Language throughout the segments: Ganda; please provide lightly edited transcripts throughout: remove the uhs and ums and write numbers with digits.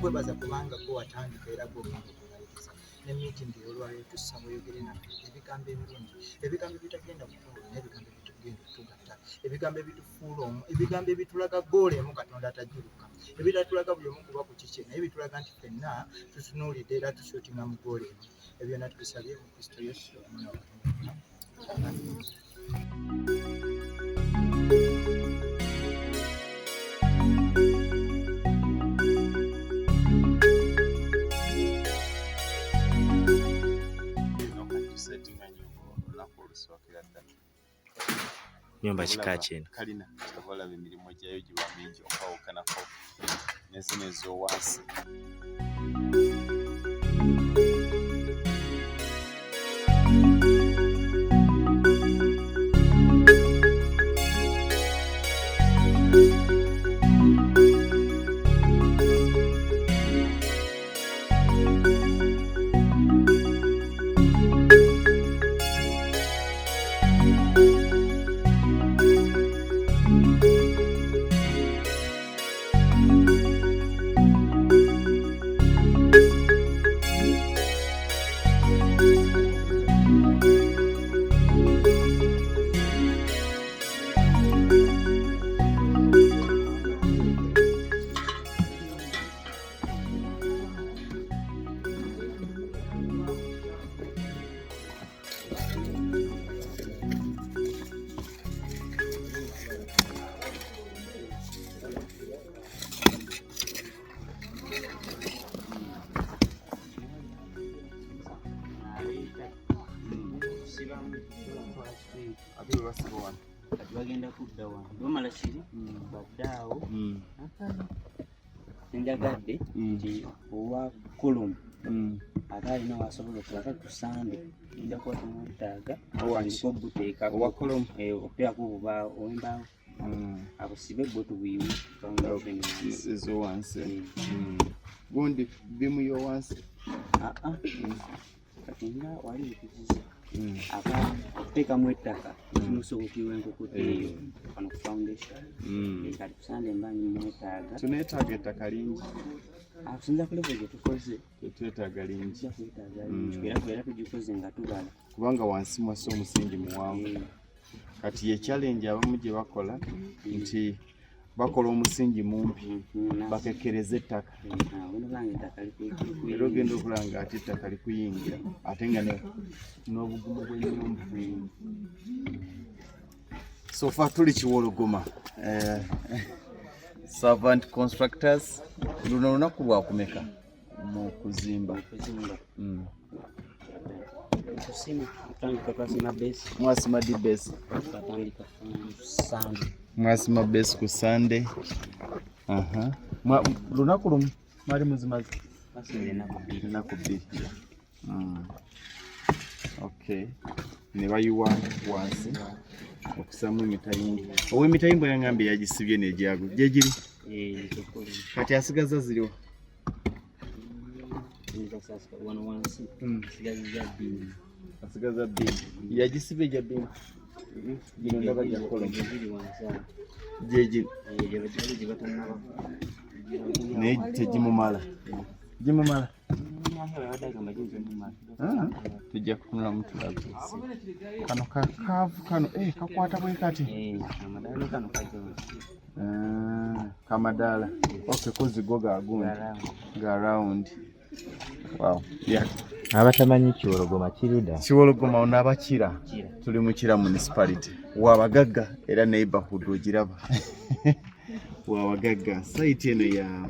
tukwebaza kubanga gwe watandika era gwe omwaka okumaliriza ne meeting olwaleero tusaba oyogere naffe ebigambo ebirungi ebigambo ebitagenda kutuula n'ebigambo ebitugenda okutugatta ebigambo ebitufuula omu ebigambo ebitulaga goolo emu Katonda atajjuluka ebitatulaga buli omu kuba ku kiki naye bitulaga nti ffenna tutunuulidde era tushootinga mu goolo emu ebyo byonna tubisabye mu Kristo Yesu omwana wa Katonda. Nyumba kikache Kalina takola emirimu gyayo giba mingi okawukanako nezino ez'owansi. Bagenda kudda wano bamala kiri baddaawo njagadde nti owa kolom ate alina wasobola okulaka ku Sande nja kuba tumwetaaga awandiko buteeka owa kolom okuteekako obubaawo ow'embaawo abusibe bwe tubuyiwe ez'owansi gundi bimu y'owansi kati nga wali okuziza aba okuteekamu ettaka kimusobokiwa enkoko eyo wano ku foundation kati Kusande mbanyi mwetaaga tuneetaaga ettaka lingi akusinza ku level gye tukoze tetwetaaga lingi era tugikoze nga tubala kubanga wansi mwassa omusingi muwanvu kati ye challenge abamu gye bakola nti bakola omusingi mumpi bakekereza ettaka era ogenda okulanga ate ettaka likuyingira ate nga n'obugumu bw'ennyumba. So far tuli Kiwologoma Servant Constructors. Luno lunaku lwakumeka mu kuzimba? Mwasima di base mwasima base ku Sande. Lunaku lumu mwali muzimazi enaku bbiri. Okay, ne bayiwa wansi okusamu emitayimbo. Ow'emitayimbo yangambye yagisibye n'egyago gye giri kati asigaza ziriwa? Asigaza bbiri yagisibye gya bbiri gino ndaba gya kolom gye giri naye tegimumala gimumala tujja kutunula mutulaga kano kakaavu kano kakwata bwe kati kamadaala okay kozigo gagundi ga round. Wow, yeah. Abatamanyi Kiwologoma kirida Kiwologoma ono abakira tuli mu Kira municipality wabagagga era neighborhood ogiraba wabagagga site eno ya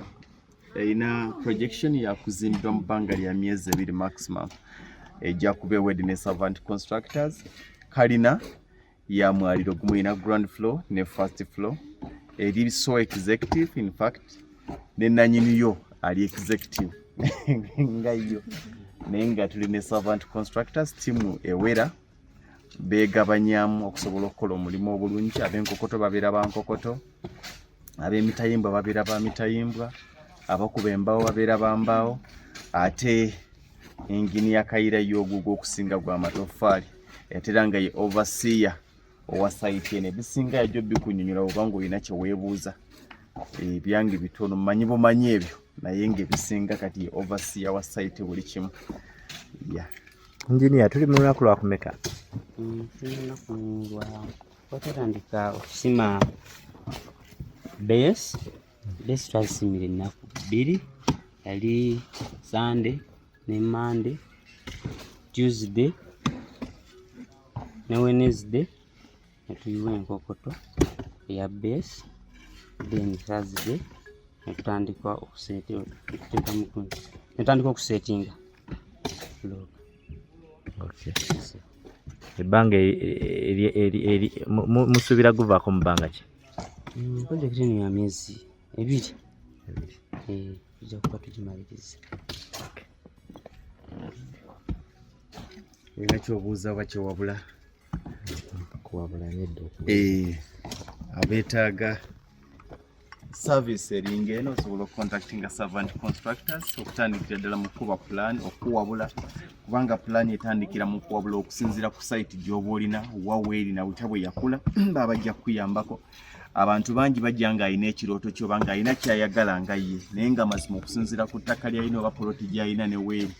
ina projection ya kuzimbibwa mu bbanga lya myezi 2 maximum ejja kubeewa ne Servant Constructors. Kalina ya mwaliro gumu ina ground floor ne first floor eri so executive in fact ne nanyini yo ali executive nga yo nenga tuli ne Servant Constructors timu ewera begabanyamu okusobola okukola omulimu obulungi. Ab'enkokoto babeera ba nkokoto, ab'emitayimbwa babeera ba mitayimbwa, abakuba embaawo babeera ba mbaawo, ate engineer Kaira y'ogugo okusinga gwa matoffaali etera nga ye overseer owa site ene bisinga yajjo bikunyonyola obanga olina kye weebuuza ebyange bitono manyi bumanyi ebyo naye ng'ebisinga kati overseer wa site buli kimu. Engineer, tuli mu lunaku lwa kumeka? Lunaku lwa twatandika okusima base twasimira ennaku 2, yali Sunday ne Monday, Tuesday ne Wednesday netuyiwa enkokoto eya base, then Thursday netutandika okusetinga log. Okay. Ebbanga musuubira guvaako mu bbanga ki? Projekiti eno ya myezi 2. Tujja kuba tugimaliriza. Era kyobuuza oba kyewabula? Kuwabula nedda. Abeetaaga service eringa eno osobola okucontactinga Servant Constructors okutandikira ddala mu kuba plan okuwabula, kubanga plan etandikira mu kuwabula okusinziira ku site gy'oba olina waweeri na butya bwe yakula baba bajja kukuyambako. Abantu bangi bajja ng'alina ekirooto kyo oba ng'alina kyayagala nga ye, naye nga mazima okusinziira ku ttaka ly'alina oba poloti gy'alina ne weeri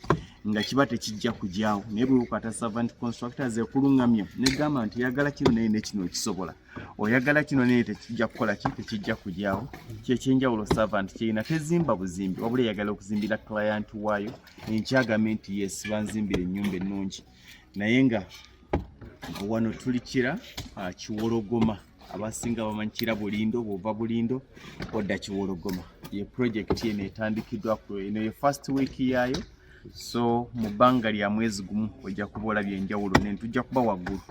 nga kiba tekijja kujyawo. Naye bwe bukwata Servant Constructors ekuluŋŋamya negamba nti oyagala kino naye ne kino okisobola, oyagala kino naye tekijja kukola ki, tekijja kujyawo. Kyekyenjawulo Servant kyerina, tezimba buzimbi wabula eyagala okuzimbira client waayo enkyagamye nti yes banzimbira ennyumba ennungi. Naye nga wano tulikira Kiwologoma, abasinga bamanyikira Bulindo, bw'ova Bulindo odda Kiwologoma. Ye project eno etandikiddwa eno ye first week yaayo, so mu bbanga lya mwezi gumu ojja kuba olabye enjawulo. Tujja kuba waggulu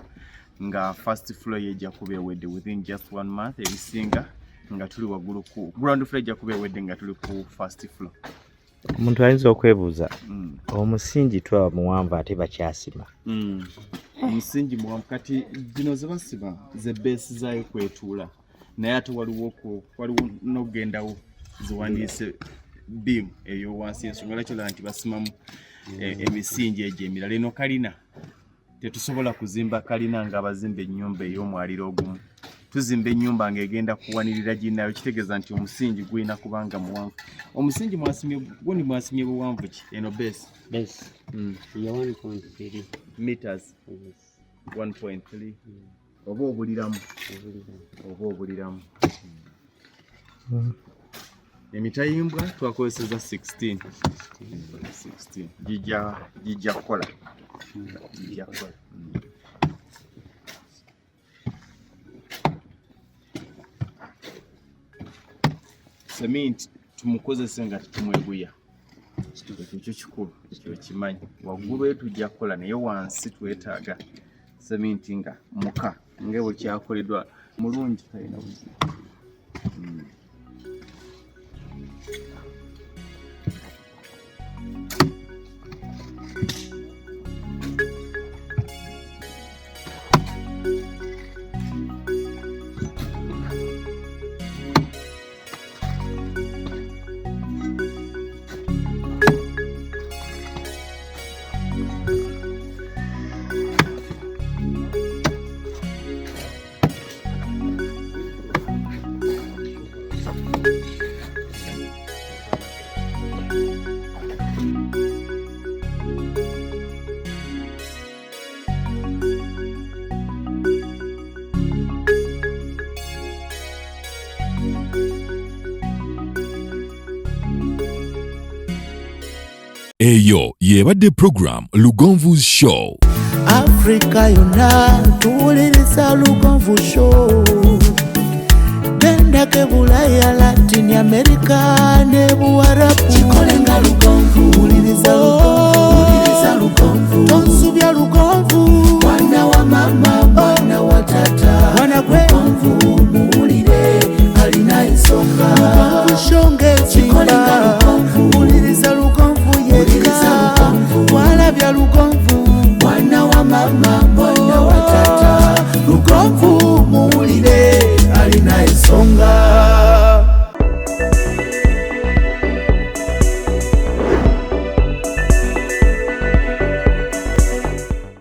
nga first floor yejja kuba ewedde within just 1 month, ebisinga nga tuli waggulu ku ground floor ejja kuba ewedde nga tuli ku first floor. Omuntu ayinza okwebuuza omusingi twa muwanvu ate bakyasima. Omusingi muwanvu kati zino ze basiba ze base zaayo kwetuula, naye ate waliwo n'okugendawo ziwandiise beam eyo wansi ensonga lwaki olaba nti basimamu emisingi egyo emirala. Eno kalina tetusobola kuzimba kalina nga abazimba ennyumba ey'omwaliro ogumu. Tuzimba ennyumba ng'egenda kuwanirira ginnayo, kitegeeza nti omusingi gulina kubanga muwanvu. Omusingi gundi mwasimye buwanvu ki? Eno base ya 1.3 meters. 1.3 oba obuliramu obuliramu. Emitayimbwa twakozeseza 16 gijja kukola. Cement tumukozese nga tutumweguya, ekyo kikulu, ekyo kimanyi. Waggulu tujja kukola naye wansi twetaaga cement nga muka nga bwe kyakoleddwa mulungi talina buzibu. Eyo yebadde program Lugonvu's Show. Africa yonna tuwuliriza Lugonvu Show. Genda ke Bulaya, Latin America ne Buwarabu. Chikolenga Lugonvu, wuliriza Lugonvu. Tonsubya Lugonvu, mwana wa mama, mwana wa tata. Mwana gwe Lugonvu, muwulire alina ensonga. Lugonvu Show chikolenga Lugonvu, wuliriza Lugonvu yeka. Walabya Lugonvu, mwana wa mama, mwana wa tata. Lugonvu